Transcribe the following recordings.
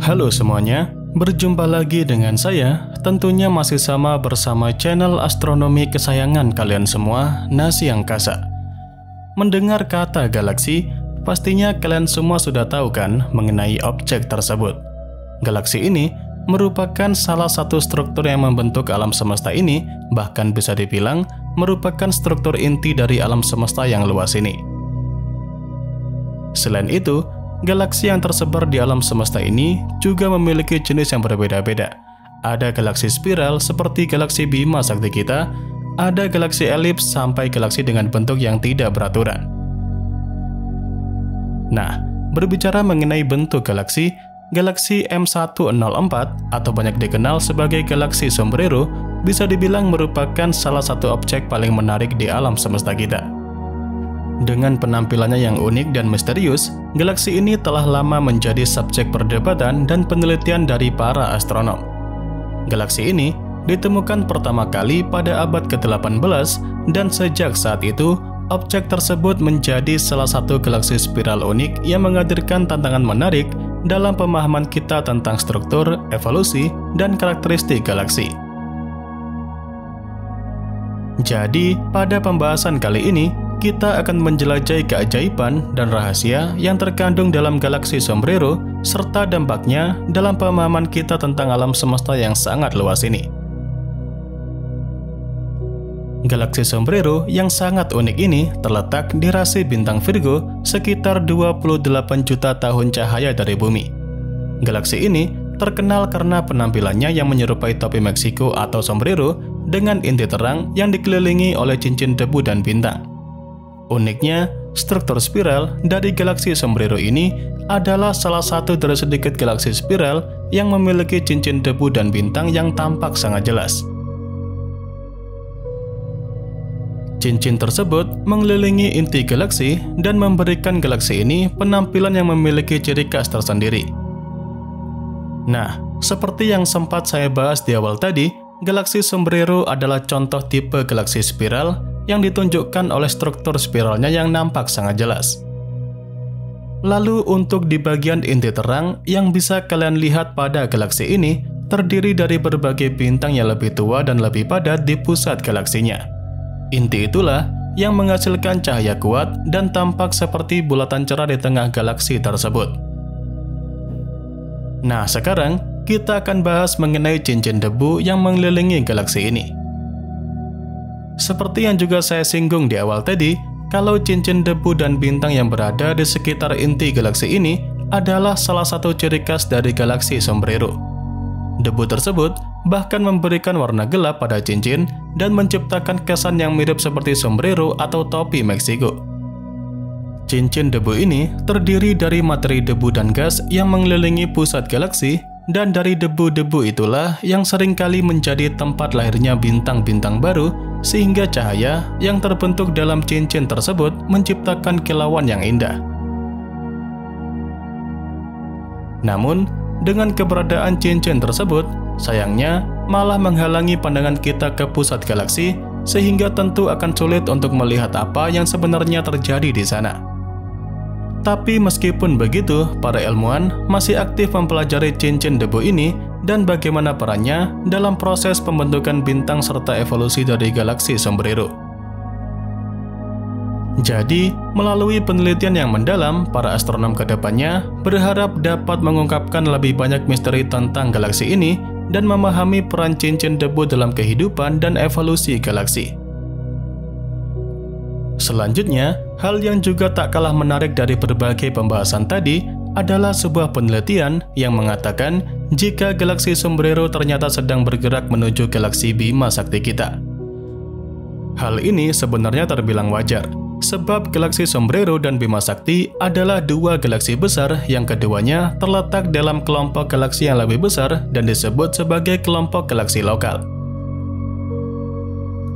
Halo semuanya, berjumpa lagi dengan saya, tentunya masih sama bersama channel astronomi kesayangan kalian semua, Nasi Angkasa. Mendengar kata galaksi, pastinya kalian semua sudah tahu kan mengenai objek tersebut. Galaksi ini merupakan salah satu struktur yang membentuk alam semesta ini, bahkan bisa dibilang merupakan struktur inti dari alam semesta yang luas ini. Selain itu, galaksi yang tersebar di alam semesta ini juga memiliki jenis yang berbeda-beda. Ada galaksi spiral seperti galaksi Bima Sakti kita, ada galaksi elips sampai galaksi dengan bentuk yang tidak beraturan. Nah, berbicara mengenai bentuk galaksi, galaksi M104 atau banyak dikenal sebagai galaksi Sombrero bisa dibilang merupakan salah satu objek paling menarik di alam semesta kita. Dengan penampilannya yang unik dan misterius, galaksi ini telah lama menjadi subjek perdebatan dan penelitian dari para astronom. Galaksi ini ditemukan pertama kali pada abad ke-18 dan sejak saat itu, objek tersebut menjadi salah satu galaksi spiral unik yang menghadirkan tantangan menarik dalam pemahaman kita tentang struktur, evolusi, dan karakteristik galaksi. Jadi, pada pembahasan kali ini, kita akan menjelajahi keajaiban dan rahasia yang terkandung dalam galaksi Sombrero serta dampaknya dalam pemahaman kita tentang alam semesta yang sangat luas ini. Galaksi Sombrero yang sangat unik ini terletak di rasi bintang Virgo sekitar 28 juta tahun cahaya dari bumi. Galaksi ini terkenal karena penampilannya yang menyerupai topi Meksiko atau sombrero dengan inti terang yang dikelilingi oleh cincin debu dan bintang. Uniknya, struktur spiral dari galaksi Sombrero ini adalah salah satu dari sedikit galaksi spiral yang memiliki cincin debu dan bintang yang tampak sangat jelas. Cincin tersebut mengelilingi inti galaksi dan memberikan galaksi ini penampilan yang memiliki ciri khas tersendiri. Nah, seperti yang sempat saya bahas di awal tadi, galaksi Sombrero adalah contoh tipe galaksi spiral yang ditunjukkan oleh struktur spiralnya yang nampak sangat jelas. Lalu untuk di bagian inti terang yang bisa kalian lihat pada galaksi ini terdiri dari berbagai bintang yang lebih tua dan lebih padat di pusat galaksinya. Inti itulah yang menghasilkan cahaya kuat dan tampak seperti bulatan cerah di tengah galaksi tersebut. Nah, sekarang kita akan bahas mengenai cincin debu yang mengelilingi galaksi ini. Seperti yang juga saya singgung di awal tadi, kalau cincin debu dan bintang yang berada di sekitar inti galaksi ini adalah salah satu ciri khas dari galaksi Sombrero. Debu tersebut bahkan memberikan warna gelap pada cincin dan menciptakan kesan yang mirip seperti sombrero atau topi Meksiko. Cincin debu ini terdiri dari materi debu dan gas yang mengelilingi pusat galaksi, dan dari debu-debu itulah yang seringkali menjadi tempat lahirnya bintang-bintang baru, sehingga cahaya yang terbentuk dalam cincin tersebut menciptakan kilauan yang indah. Namun, dengan keberadaan cincin tersebut, sayangnya malah menghalangi pandangan kita ke pusat galaksi, sehingga tentu akan sulit untuk melihat apa yang sebenarnya terjadi di sana. Tapi meskipun begitu, para ilmuwan masih aktif mempelajari cincin debu ini dan bagaimana perannya dalam proses pembentukan bintang serta evolusi dari galaksi Sombrero. Jadi, melalui penelitian yang mendalam, para astronom kedepannya berharap dapat mengungkapkan lebih banyak misteri tentang galaksi ini dan memahami peran cincin debu dalam kehidupan dan evolusi galaksi. Selanjutnya, hal yang juga tak kalah menarik dari berbagai pembahasan tadi adalah sebuah penelitian yang mengatakan jika galaksi Sombrero ternyata sedang bergerak menuju galaksi Bima Sakti kita. Hal ini sebenarnya terbilang wajar, sebab galaksi Sombrero dan Bima Sakti adalah dua galaksi besar yang keduanya terletak dalam kelompok galaksi yang lebih besar dan disebut sebagai kelompok galaksi lokal.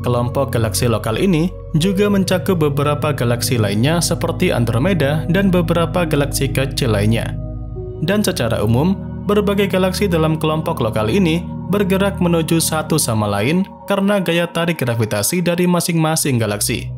Kelompok galaksi lokal ini juga mencakup beberapa galaksi lainnya seperti Andromeda dan beberapa galaksi kecil lainnya. Dan secara umum, berbagai galaksi dalam kelompok lokal ini bergerak menuju satu sama lain karena gaya tarik gravitasi dari masing-masing galaksi.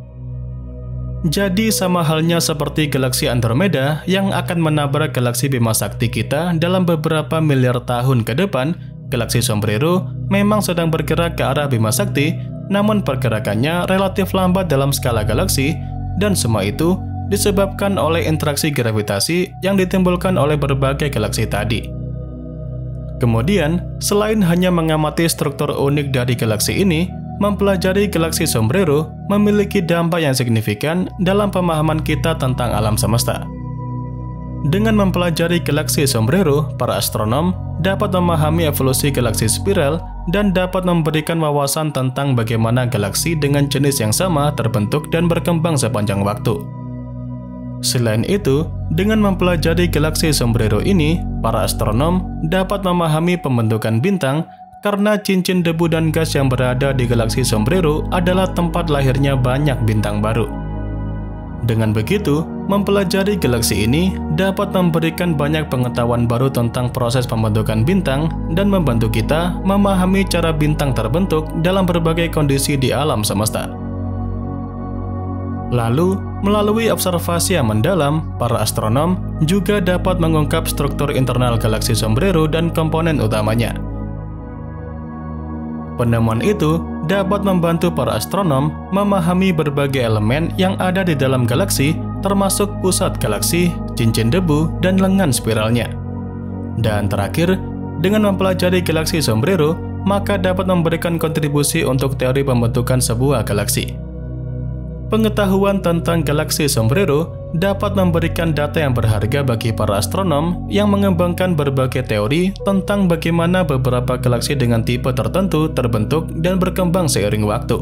Jadi sama halnya seperti galaksi Andromeda yang akan menabrak galaksi Bima Sakti kita dalam beberapa miliar tahun ke depan, galaksi Sombrero memang sedang bergerak ke arah Bima Sakti, namun pergerakannya relatif lambat dalam skala galaksi, dan semua itu disebabkan oleh interaksi gravitasi yang ditimbulkan oleh berbagai galaksi tadi. Kemudian, selain hanya mengamati struktur unik dari galaksi ini, mempelajari galaksi Sombrero memiliki dampak yang signifikan dalam pemahaman kita tentang alam semesta. Dengan mempelajari galaksi Sombrero, para astronom dapat memahami evolusi galaksi spiral dan dapat memberikan wawasan tentang bagaimana galaksi dengan jenis yang sama terbentuk dan berkembang sepanjang waktu. Selain itu, dengan mempelajari galaksi Sombrero ini, para astronom dapat memahami pembentukan bintang karena cincin debu dan gas yang berada di galaksi Sombrero adalah tempat lahirnya banyak bintang baru. Dengan begitu, mempelajari galaksi ini dapat memberikan banyak pengetahuan baru tentang proses pembentukan bintang dan membantu kita memahami cara bintang terbentuk dalam berbagai kondisi di alam semesta. Lalu, melalui observasi yang mendalam, para astronom juga dapat mengungkap struktur internal galaksi Sombrero dan komponen utamanya. Penemuan itu dapat membantu para astronom memahami berbagai elemen yang ada di dalam galaksi, termasuk pusat galaksi, cincin debu, dan lengan spiralnya. Dan terakhir, dengan mempelajari galaksi Sombrero, maka dapat memberikan kontribusi untuk teori pembentukan sebuah galaksi. Pengetahuan tentang galaksi Sombrero dapat memberikan data yang berharga bagi para astronom yang mengembangkan berbagai teori tentang bagaimana beberapa galaksi dengan tipe tertentu terbentuk dan berkembang seiring waktu.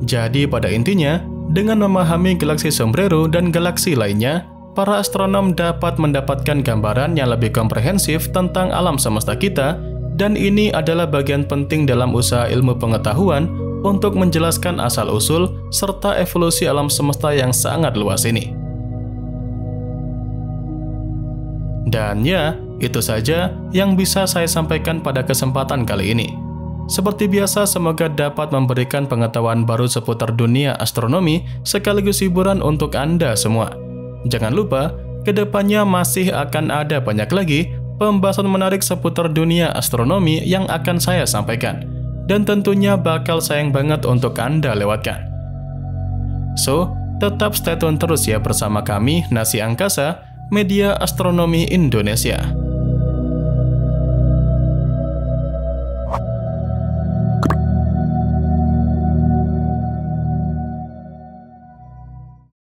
Jadi pada intinya, dengan memahami galaksi Sombrero dan galaksi lainnya, para astronom dapat mendapatkan gambaran yang lebih komprehensif tentang alam semesta kita, dan ini adalah bagian penting dalam usaha ilmu pengetahuan untuk menjelaskan asal-usul serta evolusi alam semesta yang sangat luas ini. Dan ya, itu saja yang bisa saya sampaikan pada kesempatan kali ini. Seperti biasa, semoga dapat memberikan pengetahuan baru seputar dunia astronomi sekaligus hiburan untuk Anda semua. Jangan lupa, kedepannya masih akan ada banyak lagi pembahasan menarik seputar dunia astronomi yang akan saya sampaikan. Dan tentunya bakal sayang banget untuk Anda lewatkan. So, tetap stay tune terus ya bersama kami, Nasi Angkasa, Media Astronomi Indonesia.